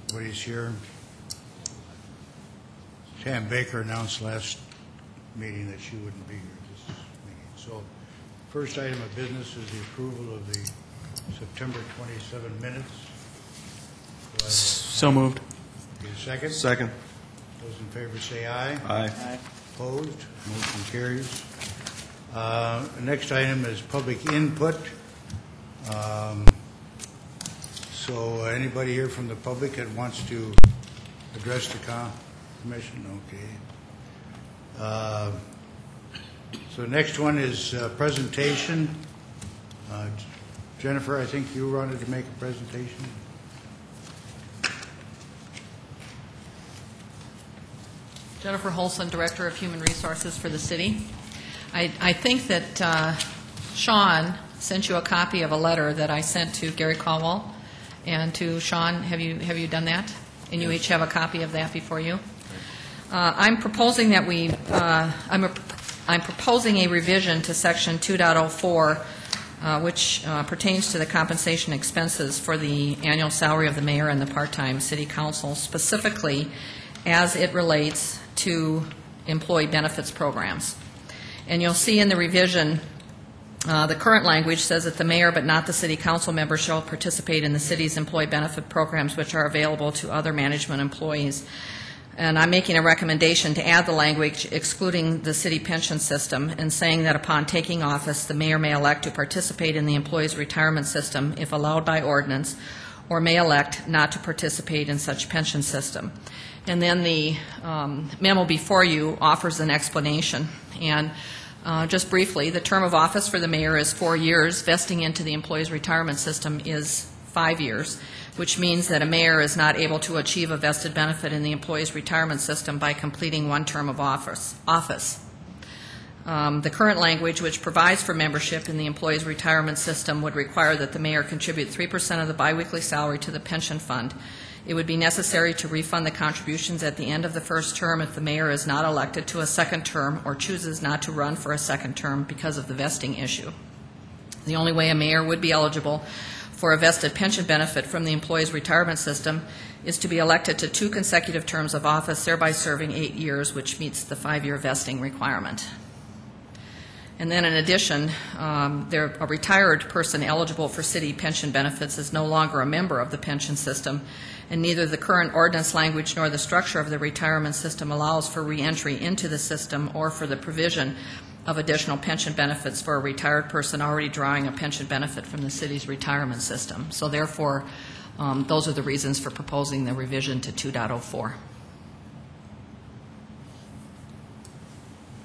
Nobody's here. Tam Baker announced last meeting that she wouldn't be here this meeting. So, first item of business is the approval of the September 27 minutes. So moved. Need a second? Second. Those in favor say aye. Aye. Opposed? Motion carries. Next item is public input. So anybody here from the public that wants to address the commission? Okay. So next one is presentation. Jennifer, I think you wanted to make a presentation. Jennifer Holson, Director of Human Resources for the city. I think that Sean sent you a copy of a letter that I sent to Gary Caldwell and to Sean. Have you done that? And you each have a copy of that before you. I'm proposing that we. I'm proposing a revision to Section 2.04, which pertains to the compensation expenses for the annual salary of the mayor and the part-time city council, specifically as it relates to employee benefits programs. And you'll see in the revision, the current language says that the mayor but not the city council member shall participate in the city's employee benefit programs which are available to other management employees. And I'm making a recommendation to add the language excluding the city pension system and saying that upon taking office, the mayor may elect to participate in the employee's retirement system if allowed by ordinance, or may elect not to participate in such pension system. And then the memo before you offers an explanation. And just briefly, the term of office for the mayor is 4 years. Vesting into the employee's retirement system is 5 years, which means that a mayor is not able to achieve a vested benefit in the employee's retirement system by completing one term of office. The current language, which provides for membership in the employee's retirement system, would require that the mayor contribute 3% of the biweekly salary to the pension fund. It would be necessary to refund the contributions at the end of the first term if the mayor is not elected to a second term or chooses not to run for a second term because of the vesting issue. The only way a mayor would be eligible for a vested pension benefit from the employee's retirement system is to be elected to 2 consecutive terms of office, thereby serving 8 years, which meets the 5-year vesting requirement. And then in addition, a retired person eligible for city pension benefits is no longer a member of the pension system, and neither the current ordinance language nor the structure of the retirement system allows for reentry into the system or for the provision of additional pension benefits for a retired person already drawing a pension benefit from the city's retirement system. So therefore, those are the reasons for proposing the revision to 2.04.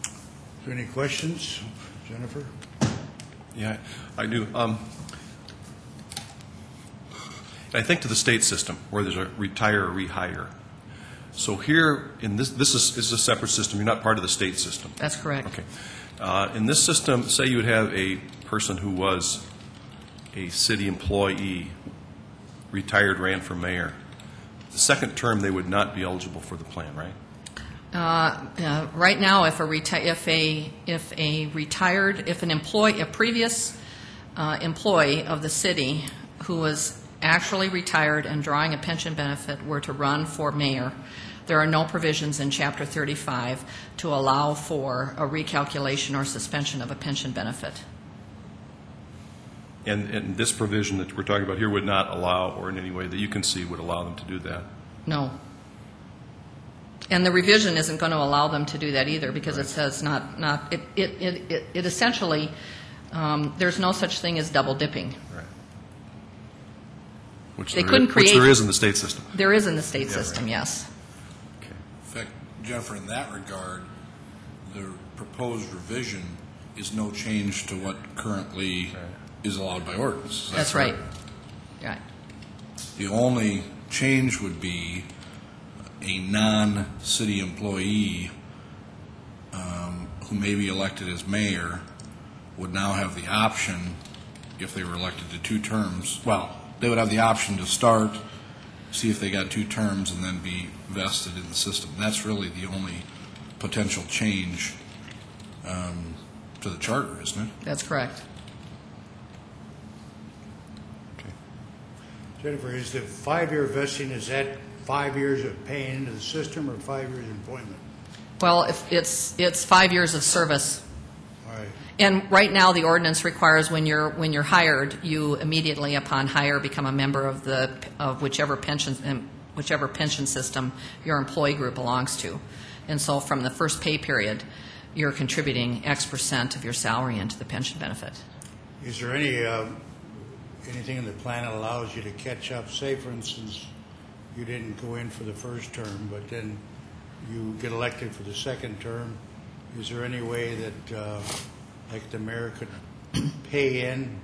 Is there any questions? Jennifer? Yeah, I do. I think to the state system where there's a retire or rehire. So here, in this is a separate system. You're not part of the state system. That's correct. Okay. In this system, say you would have a person who was a city employee, retired, ran for mayor. The second term, they would not be eligible for the plan, right? Right now, if a previous employee of the city who was actually retired and drawing a pension benefit were to run for mayor, there are no provisions in Chapter 35 to allow for a recalculation or suspension of a pension benefit. And this provision that we're talking about here would not allow, or in any way that you can see would allow them to do that? No. And the revision isn't going to allow them to do that either, because it says it essentially, there's no such thing as double dipping. Right. Which they couldn't create. Which there is in the state system. There is in the state system, right. Yes. Okay. In fact, Jennifer, in that regard, the proposed revision is no change to what currently is allowed by ordinance. That's right. Right. The only change would be a non-city employee who may be elected as mayor would now have the option, if they were elected to 2 terms, well, they would have the option to start, see if they got 2 terms, and then be vested in the system. That's really the only potential change to the charter, isn't it? That's correct. Jennifer, is the 5-year vesting, is that 5 years of paying into the system or 5 years employment? Well, if it's 5 years of service. All right. And right now, the ordinance requires when you're hired, you immediately upon hire become a member of whichever pension system your employee group belongs to. And so from the first pay period, you're contributing X% of your salary into the pension benefit. Is there anything in the plan that allows you to catch up? Say, for instance, you didn't go in for the first term, but then you get elected for the second term. Is there any way that, like the mayor could pay in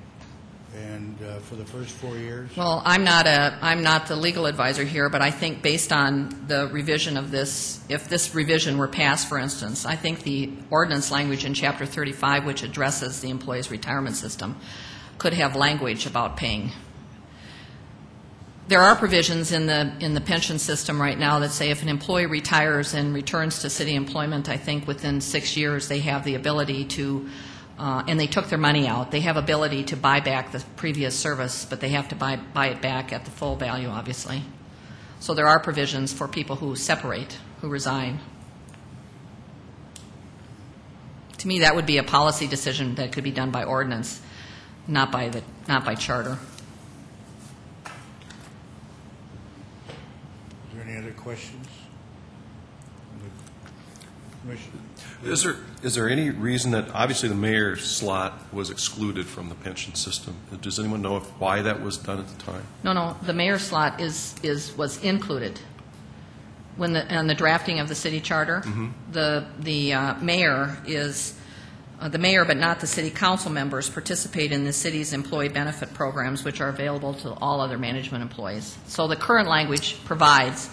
and for the first 4 years? Well, I'm not the legal advisor here, but I think based on the revision of this, if this revision were passed, for instance, I think the ordinance language in Chapter 35, which addresses the employee's retirement system, could have language about paying. There are provisions in the pension system right now that say if an employee retires and returns to city employment, I think within 6 years they have the ability to, and they took their money out, they have ability to buy back the previous service, but they have to buy it back at the full value, obviously. So there are provisions for people who separate, who resign. To me, that would be a policy decision that could be done by ordinance, not by charter. Any other questions? Commissioner? Is there any reason that, obviously the mayor's slot was excluded from the pension system? Does anyone know why that was done at the time? No, the mayor's slot was included. On the drafting of the city charter, the mayor is, the mayor but not the city council members participate in the city's employee benefit programs, which are available to all other management employees. So the current language provides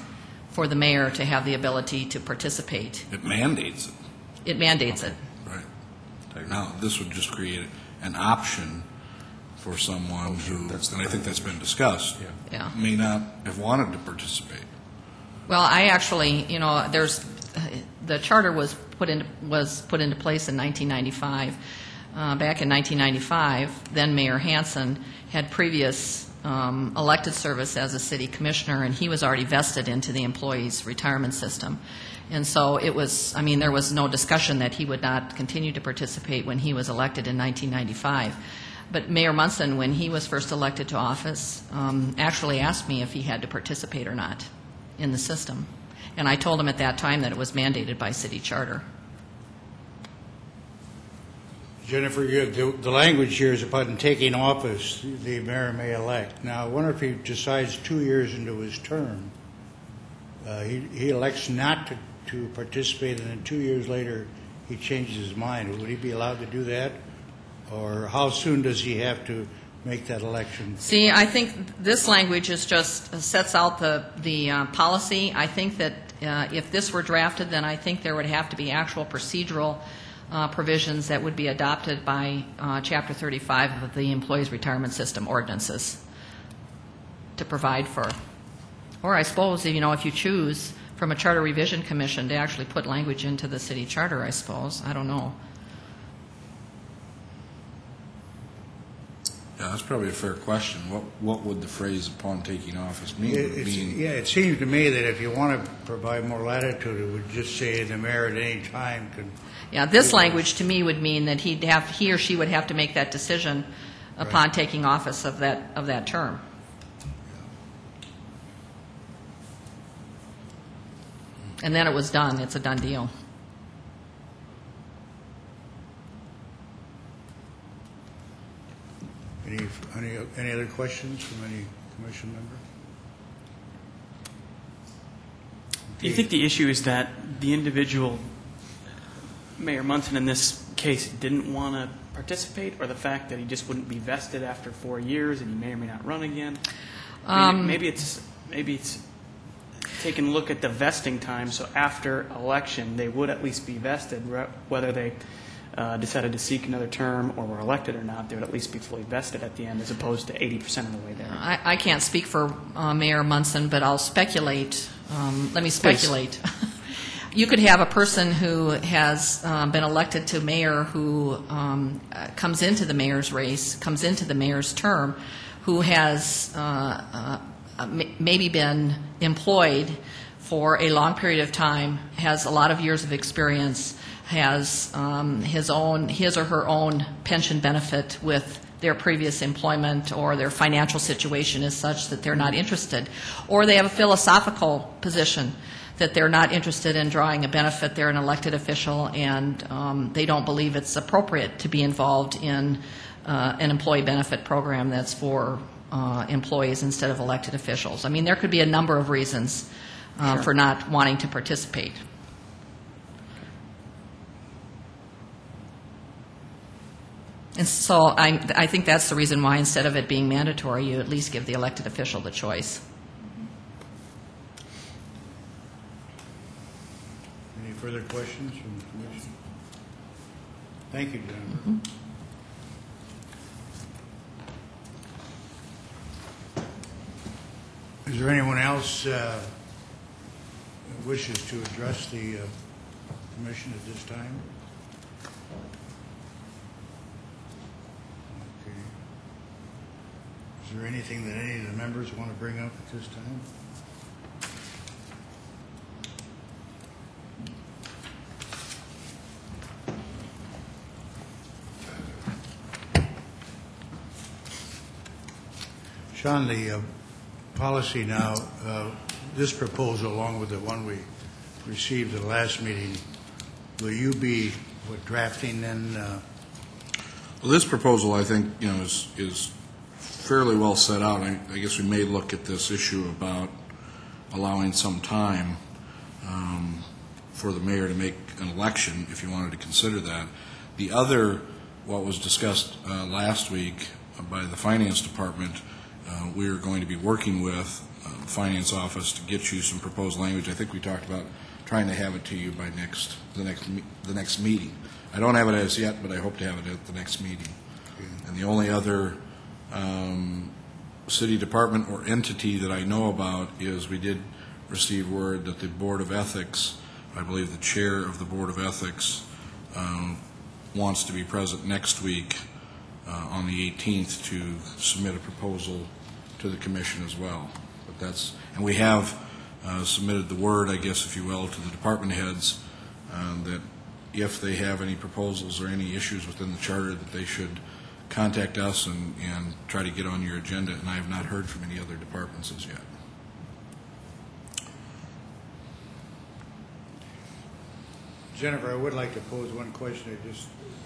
for the mayor to have the ability to participate. It mandates it. It mandates it. Right. Now, this would just create an option for someone who, and I think that's been discussed, Yeah. may not have wanted to participate. Well, I actually, the charter was put into place in 1995. Back in 1995, then Mayor Hansen had previous elected service as a city commissioner, and he was already vested into the employees' retirement system. And so it was, there was no discussion that he would not continue to participate when he was elected in 1995. But Mayor Munson, when he was first elected to office, actually asked me if he had to participate or not in the system. And I told him at that time that it was mandated by city charter. Jennifer, the language here is upon taking office, the mayor may elect. Now, I wonder if he decides 2 years into his term, he elects not to participate, and then 2 years later he changes his mind. Would he be allowed to do that? Or how soon does he have to make that election? See, I think this language is just sets out the policy. I think that if this were drafted, then I think there would have to be actual procedural provisions that would be adopted by Chapter 35 of the Employees Retirement System ordinances to provide for. Or I suppose, if you choose from a Charter Revision Commission to actually put language into the city charter, I suppose. I don't know. Yeah, that's probably a fair question. What would the phrase "upon taking office" mean? It seems to me that if you want to provide more latitude, it would just say the mayor at any time can. Yeah, this language to me would mean that he or she would have to make that decision upon taking office of that term. And then it was done. It's a done deal. Any other questions from any commission member? Do you think the issue is that the individual, Mayor Munson in this case, didn't want to participate, or the fact that he just wouldn't be vested after 4 years and he may or may not run again? Maybe it's taking a look at the vesting time, so after election they would at least be vested, whether they decided to seek another term or were elected or not, they would at least be fully vested at the end, as opposed to 80% of the way there. I can't speak for Mayor Munson, but I'll speculate. Let me speculate. You could have a person who has been elected to mayor who comes into the mayor's race, comes into the mayor's term, who has maybe been employed for a long period of time, has a lot of years of experience, has his or her own pension benefit with their previous employment, or their financial situation is such that they're not interested, or they have a philosophical position that they're not interested in drawing a benefit. They're an elected official, and they don't believe it's appropriate to be involved in an employee benefit program that's for employees instead of elected officials. I mean, there could be a number of reasons for not wanting to participate. And so I think that's the reason why, instead of it being mandatory, you at least give the elected official the choice. Any further questions from the commission? Thank you, Jennifer. Mm-hmm. Is there anyone else who wishes to address the commission at this time? Okay. Is there anything that any of the members want to bring up at this time? Sean, the policy now, this proposal, along with the one we received at the last meeting, will you be drafting then? Well, this proposal, I think, is fairly well set out. I guess we may look at this issue about allowing some time for the mayor to make an election, if you wanted to consider that. The other, what was discussed last week by the finance department, we are going to be working with the finance office to get you some proposed language. I think we talked about trying to have it to you by the next meeting. I don't have it as yet, but I hope to have it at the next meeting. And the only other city department or entity that I know about is we did receive word that the Board of Ethics, I believe the chair of the Board of Ethics, wants to be present next week on the 18th to submit a proposal to the commission as well. But and we have submitted the word, I guess, if you will, to the department heads that if they have any proposals or any issues within the charter, that they should contact us and try to get on your agenda. And I have not heard from any other departments as yet. Jennifer, I would like to pose one question.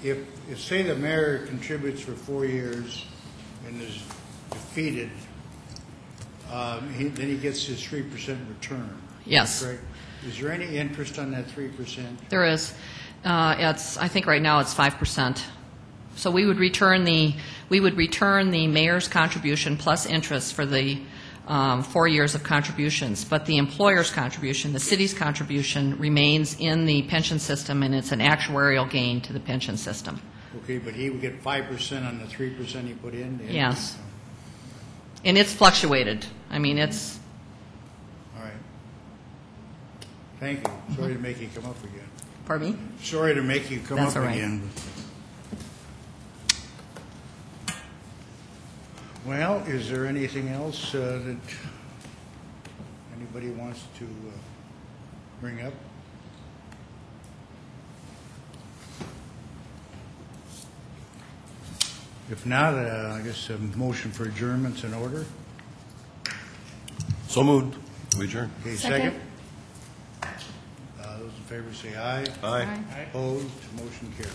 If say the mayor contributes for 4 years and is defeated, then he gets his 3% return. Yes. Correct? Is there any interest on that 3%? There is. I think right now it's 5%. So we would return the mayor's contribution plus interest for the 4 years of contributions, but the employer's contribution, the city's contribution, remains in the pension system, and it's an actuarial gain to the pension system. Okay, but he would get 5% on the 3% he put in? Yes. And it's fluctuated. I mean, it's... All right. Thank you. Sorry to make you come up again. Pardon me? Sorry to make you come That's up all right. again. Well, is there anything else that anybody wants to bring up? If not, I guess a motion for adjournment's in order. So moved. We adjourn. Okay, Second. Those in favor say aye. Aye. Opposed, motion carried.